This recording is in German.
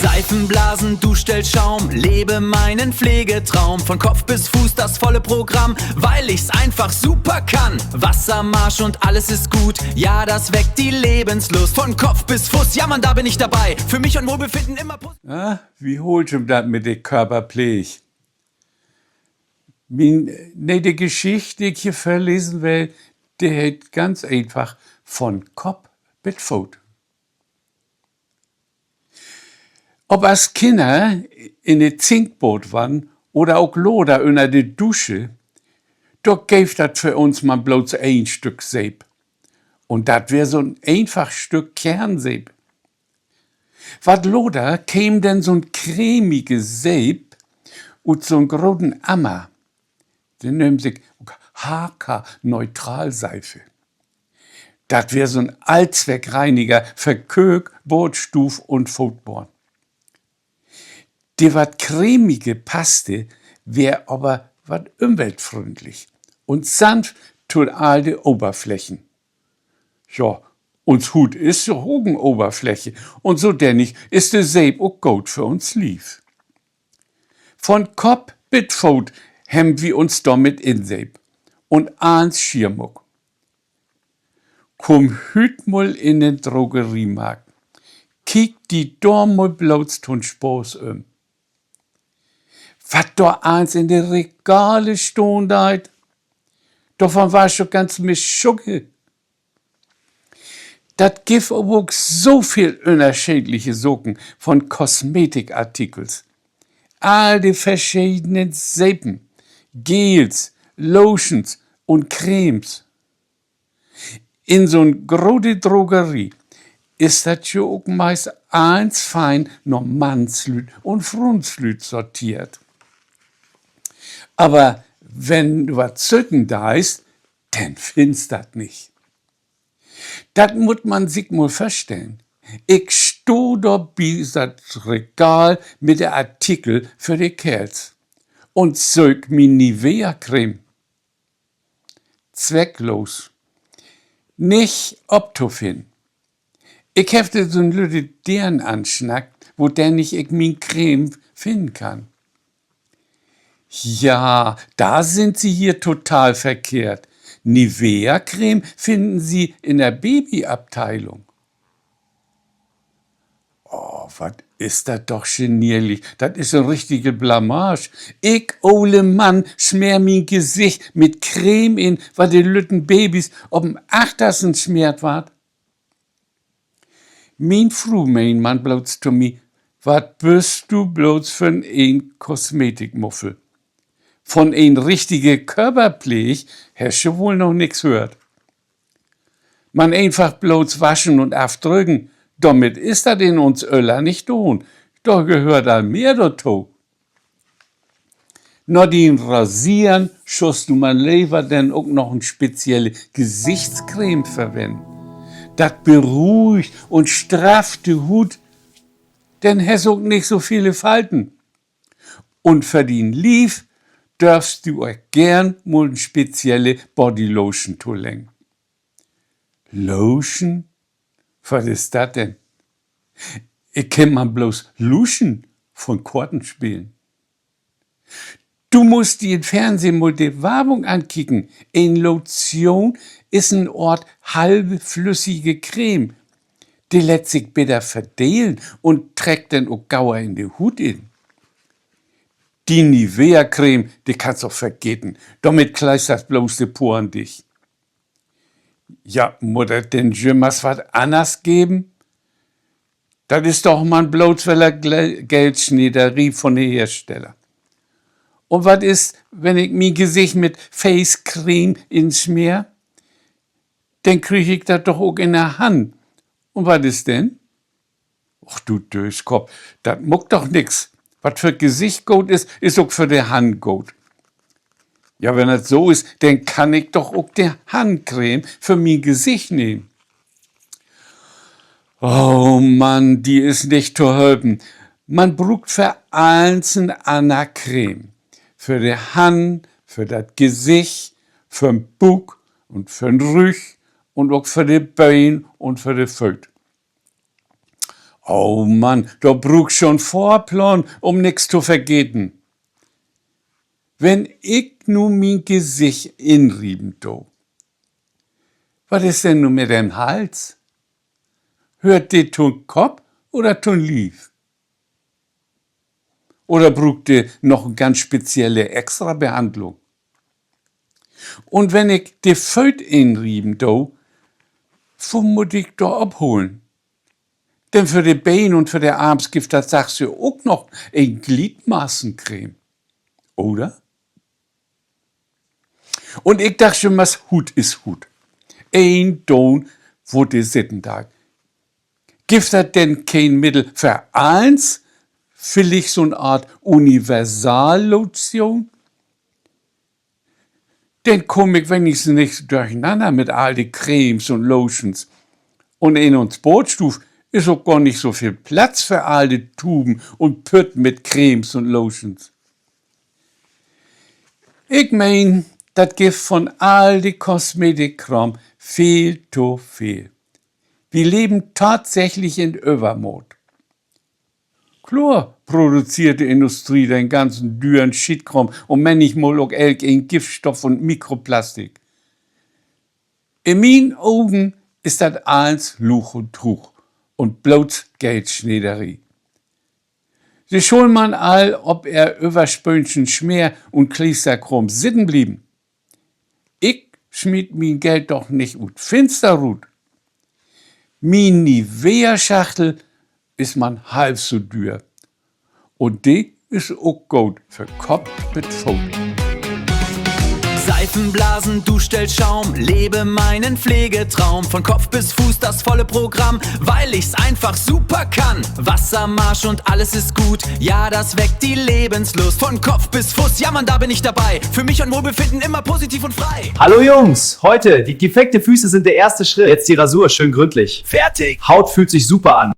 Seifenblasen, du stellst Schaum, lebe meinen Pflegetraum. Von Kopf bis Fuß das volle Programm, weil ich's einfach super kann. Wassermarsch und alles ist gut, ja, das weckt die Lebenslust. Von Kopf bis Fuß, ja Mann, da bin ich dabei. Für mich und Wohlbefinden immer wie holt ihm das mit der Körperpflege? Die Geschichte, die ich hier verlesen will, die hat ganz einfach von Kopf bis Fuß. Ob als Kinder in der Zinkboot waren oder auch Loder unter der Dusche, doch gäf dat für uns mal bloß ein Stück Seep. Und dat wär so ein einfach Stück Kernseep. Wat Loder käm denn so ein cremige Seep und so ein großen Ammer. Den nehmen sich HK-Neutralseife. Dat wär so ein Allzweckreiniger für Kök, Bordstuf und Footboard. Die wat cremige Paste wär aber wat umweltfreundlich und sanft tut all die Oberflächen. Ja, uns Hut ist so hogen Oberfläche und so dennig ist de Seep auch gut für uns lief. Von Kopf bis Fuß hem wir uns damit in Seep und ans Schirmuck. Komm hüt mal in den Drogeriemarkt, kiek die Dormol bloß tun Spaß wat da eins in de Regale stund deit, davon war schon ganz mischucke. Dat gif aber so viel unterschiedliche Socken von Kosmetikartikels. All die verschiedenen Seipen, Gels, Lotions und Cremes. In so'n große Drogerie ist dat ja auch meist eins fein noch Mannslüt und Frunslüt sortiert. Aber wenn du was zücken da ist, dann findest dat nicht. Dat muss man sich mal verstehen. Ich sto da bei das Regal mit der Artikel für die Kerls und zög mi Nivea-Creme. Zwecklos. Nicht obtofin. Ich hefte so ein lüde deren anschnackt, wo der nicht ich min Creme finden kann. Ja, da sind Sie hier total verkehrt. Nivea-Creme finden Sie in der Babyabteilung. Oh, was ist das doch genierlich. Das ist eine richtige Blamage. Ich, ole Mann, schmier mein Gesicht mit Creme in, weil die lütten Babys ob'm Achtersen schmiert ward. Mein Fru, mein Mann, bloß zu mir, wat bist du bloß für ein Kosmetikmuffel? Von ein richtige Körperpflege hast du wohl noch nix hört. Man einfach bloß waschen und aufdrücken, damit ist das in uns Öller nicht tun. Da gehört da mehr dazu. Nur den Rasieren schust du man lieber denn auch noch eine spezielle Gesichtscreme verwenden. Das beruhigt und strafft die Hut, denn hast auch nicht so viele Falten. Und für den Lief darfst du euch gern mal eine spezielle Bodylotion zulegen. Lotion? Was ist das denn? Ich kenn man bloß Luschen von Kartenspielen. Du musst dir im Fernsehen mal die Werbung ankicken. Eine Lotion ist ein Ort halbe flüssige Creme. Die lässt sich bitter verdehlen und trägt dann auch Gauer in die Hut in. Die Nivea-Creme, die kannst du auch vergessen. Damit kleist das bloß die Poren dich. Ja, Mutter, denn jemals was anders geben? Das ist doch mal bloß Geldschneiderei von den Hersteller. Und was ist, wenn ich mein Gesicht mit Face Cream inschmier? Dann krieg ich das doch auch in der Hand. Und was ist denn? Ach du Döskopf, das muckt doch nix. Was für Gesicht gut ist, ist auch für die Hand gut. Ja, wenn das so ist, dann kann ich doch auch die Handcreme für mein Gesicht nehmen. Oh Mann, die ist nicht zu helfen. Man braucht für einzeln eine Creme. Für die Hand, für das Gesicht, für den Bauch und für den Rücken und auch für die Beine und für die Füße. Oh Mann, da brauch schon Vorplan, um nix zu vergeten. Wenn ich nun mein Gesicht inrieben do, was ist denn nun mit dem Hals? Hört die tun Kopf oder tun Lief? Oder braucht die noch eine ganz spezielle Extrabehandlung? Und wenn ich die Föt inrieben do, wo muss ich da abholen? Denn für die Beine und für die Arms gibt das, sagst du, auch noch ein Gliedmaßencreme. Oder? Und ich dachte schon, was Hut ist Hut. Ein Don, wo die sitten da. Gibt das denn kein Mittel für eins? Vielleicht so eine Art Universallotion? Dann komme ich wenigstens nicht durcheinander mit all die Cremes und Lotions. Und in uns Bootstuf ist auch gar nicht so viel Platz für all die Tuben und Pütten mit Cremes und Lotions. Ich mein, das gibt von all die Kosmetikkram viel zu viel. Wir leben tatsächlich in Übermut. Klar produziert die Industrie den ganzen düren Schitkram und manchmal auch in Giftstoff und Mikroplastik. In meinen Augen ist das alles Luch und Trug und bloß Geldschneiderei. Sie schauen man all, ob überspönchen Schmier und Kliesterkram sitten blieben. Ich schmied mein Geld doch nicht ut Finsterrut. Min Nivea-Schachtel ist man halb so dür. Und die ist auch gut für Kopf mit Foto. Seifenblasen, Duschgelschaum, lebe meinen Pflegetraum. Von Kopf bis Fuß das volle Programm, weil ich's einfach super kann. Wassermarsch und alles ist gut, ja, das weckt die Lebenslust. Von Kopf bis Fuß, ja Mann, da bin ich dabei. Für mich und Wohlbefinden immer positiv und frei. Hallo Jungs, heute, die defekte Füße sind der erste Schritt. Jetzt die Rasur, schön gründlich. Fertig! Haut fühlt sich super an.